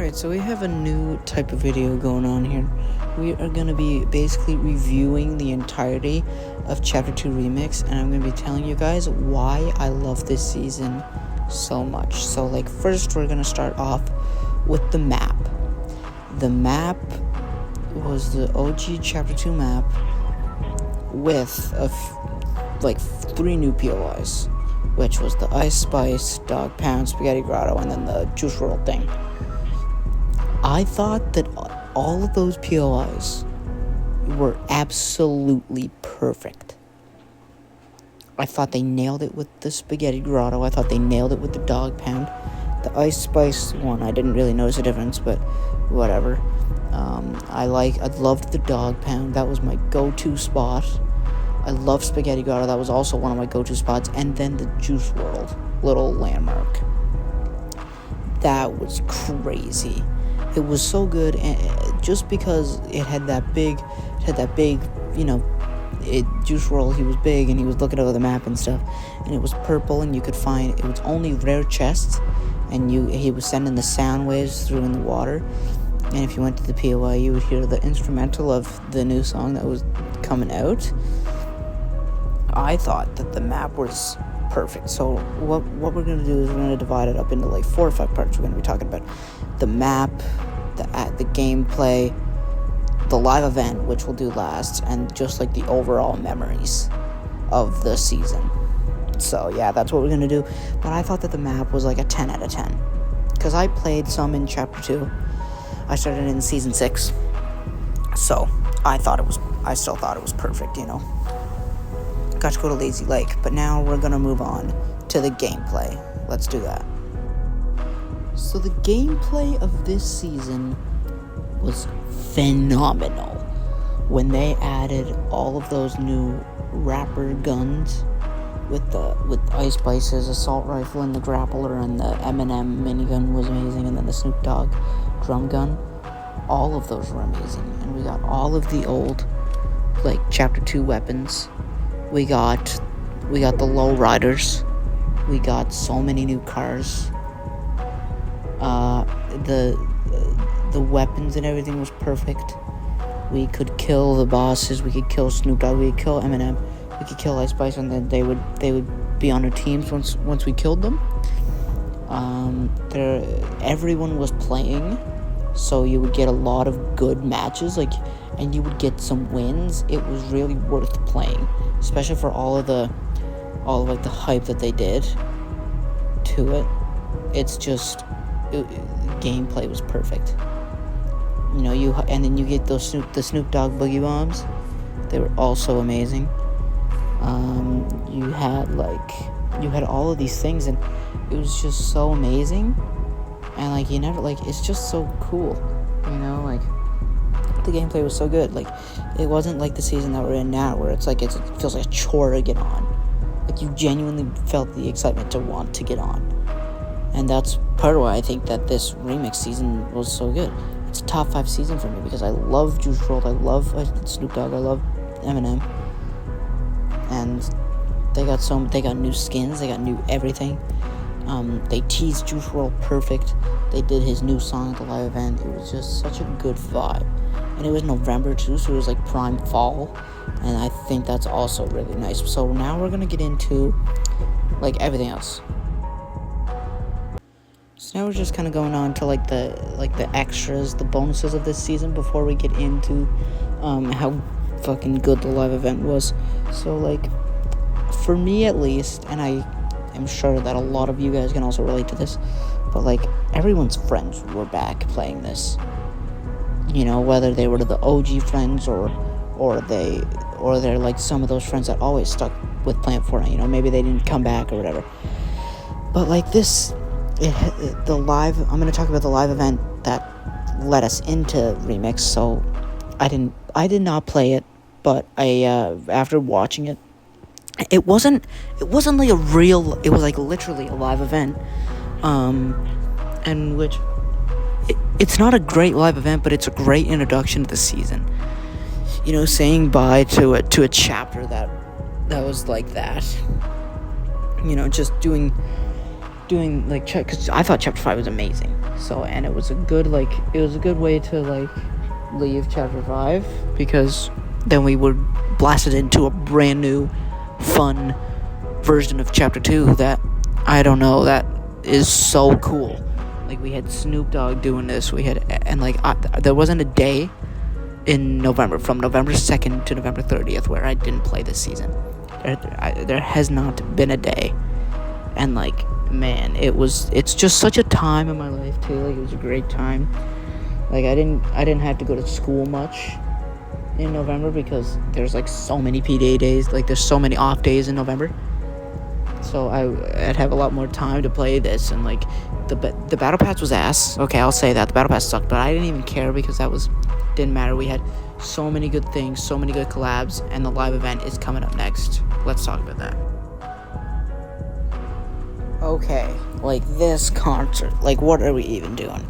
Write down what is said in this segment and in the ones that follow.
Alright, so we have a new type of video going on here. We are going to be basically reviewing the entirety of Chapter 2 Remix, and I'm going to be telling you guys why I love this season so much. So, first we're going to start off with the map. The map was the OG Chapter 2 map with, 3 new POIs, which was the Ice Spice, Dog Pound, Spaghetti Grotto, and then the Juice WRLD thing. I thought that all of those POIs were absolutely perfect. I thought they nailed it with the Spaghetti Grotto. I thought they nailed it with the Dog Pound. The Ice Spice one, I didn't really notice a difference, but whatever. I loved the Dog Pound. That was my go-to spot. I love Spaghetti Grotto. That was also one of my go-to spots. And then the Juice WRLD little landmark. That was crazy. It was so good, and just because it had that big, Juice WRLD, he was big, and he was looking over the map and stuff, and it was purple, and you could find, it was only rare chests, and he was sending the sound waves through in the water, and if you went to the POI, you would hear the instrumental of the new song that was coming out. I thought that the map was perfect. So what we're going to do is we're going to divide it up into 4 or 5 parts. We're going to be talking about the map, the gameplay, the live event, which we'll do last, and just the overall memories of the season. So yeah, that's what we're going to do. But I thought that the map was a 10 out of 10 because I played some in Chapter 2. I started in Season 6. So I still thought it was perfect, Got to go to Lazy Lake, but now we're going to move on to the gameplay. Let's do that. So the gameplay of this season was phenomenal. When they added all of those new rapper guns with Ice Spice's assault rifle and the grappler, and the Eminem minigun was amazing, and then the Snoop Dogg drum gun, all of those were amazing. And we got all of the old Chapter 2 weapons. We got the low riders. We got so many new cars. The weapons and everything was perfect. We could kill the bosses. We could kill Snoop Dogg. We could kill Eminem. We could kill Ice Spice, and then they would be on our teams once we killed them. Everyone was playing, so you would get a lot of good matches, and you would get some wins. It was really worth playing, especially for all of the hype that they did to it. It's just gameplay was perfect. And then you get the Snoop Dogg boogie bombs. They were also amazing. You had all of these things, and it was just so amazing. And you never it's just so cool. The gameplay was so good. It wasn't like the season that we're in now, where it feels like a chore to get on. You genuinely felt the excitement to want to get on. And that's part of why I think that this remix season was so good. It's a top 5 season for me because I love Juice WRLD, I love Snoop Dogg, I love Eminem. And they got new skins, they got new everything. They teased Juice WRLD perfect. They did his new song at the live event. It was just such a good vibe. And it was November too, so it was prime fall. And I think that's also really nice. So now we're gonna get into everything else. So now we're just kind of going on to the extras, the bonuses of this season before we get into how fucking good the live event was. So for me at least, and I am sure that a lot of you guys can also relate to this, but everyone's friends were back playing this. Whether they were the OG friends or they're some of those friends that always stuck with playing Fortnite. Maybe they didn't come back or whatever. But this. I'm going to talk about the live event that led us into Remix. So I did not play it, but after watching it, it wasn't it was literally a live event, and which it's not a great live event, but it's a great introduction to the season. Saying bye to a chapter that was like that. Just doing because I thought Chapter 5 was amazing. So, and it was a good way to like leave chapter 5, because then we were blasted into a brand new fun version of chapter 2 that, I don't know, that is so cool. Like, we had Snoop Dogg doing this, there wasn't a day in November, from November 2nd to November 30th, where I didn't play this season. There has not been a day. And like, man, it's just such a time in my life too. Like, it was a great time. Like, I didn't have to go to school much in November, because there's like so many PDA days. Like, there's so many off days in November. So I'd have a lot more time to play this. And like, the battle pass was ass. Okay, I'll say that the battle pass sucked, but I didn't even care, because didn't matter. We had so many good things, so many good collabs, and the live event is coming up next. Let's talk about that. Okay, like, this concert, like, what are we even doing?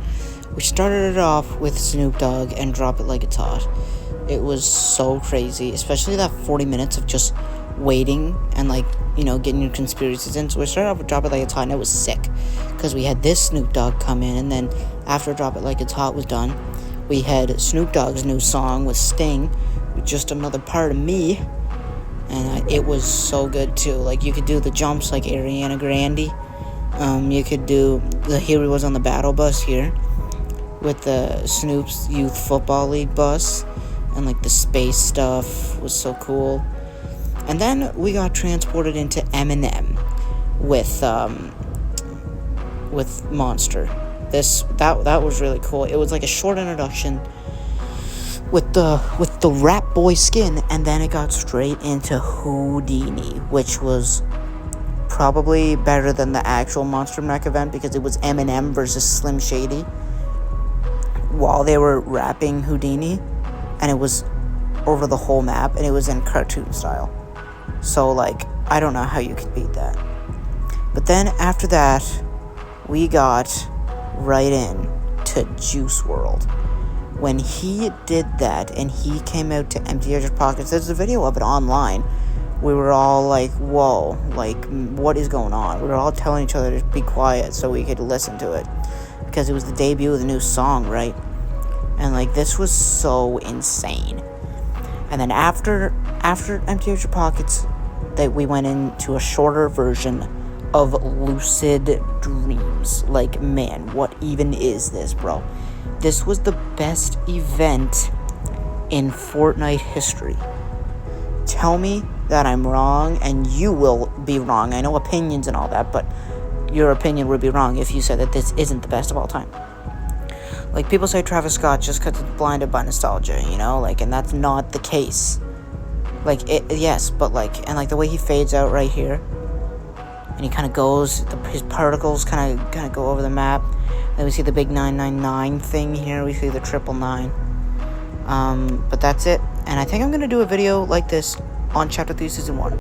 We started it off with Snoop Dogg and Drop It Like It's Hot. It was so crazy, especially that 40 minutes of just waiting and, like, you know, getting your conspiracies in. So we started off with Drop It Like It's Hot, and it was sick, because we had this Snoop Dogg come in, and then after Drop It Like It's Hot was done, we had Snoop Dogg's new song with Sting, Just Another Part of Me, and it was so good too. Like, you could do the jumps like Ariana Grande. You could do here he was on the battle bus here with the Snoop's Youth Football League bus, and like the space stuff was so cool. And then we got transported into Eminem with Monster. That was really cool. It was like a short introduction with the rap boy skin, and then it got straight into Houdini, which was probably better than the actual Monster Mac event, because it was Eminem versus Slim Shady while they were rapping Houdini, and it was over the whole map, and it was in cartoon style. So like, I don't know how you could beat that. But then after that, we got right in to Juice WRLD. When he did that and he came out to empty out your pockets, there's a video of it online. We were all like, whoa, like, what is going on? We were all telling each other to be quiet so we could listen to it, because it was the debut of the new song, right? And like, this was so insane. And then after empty out your pockets, that we went into a shorter version of Lucid Dreams. Like, man, what even is this, bro? This was the best event in Fortnite history. Tell me that I'm wrong, and you will be wrong. I know opinions and all that, but your opinion would be wrong if you said that this isn't the best of all time. Like, people say Travis Scott just because it's blinded by nostalgia, you know? Like, and that's not the case. Like, yes, but like, and like the way he fades out right here, and he kind of goes, his particles kind of go over the map. Then we see the big 999 thing here. We see the 999. But that's it. And I think I'm going to do a video like this on Chapter 3, Season 1.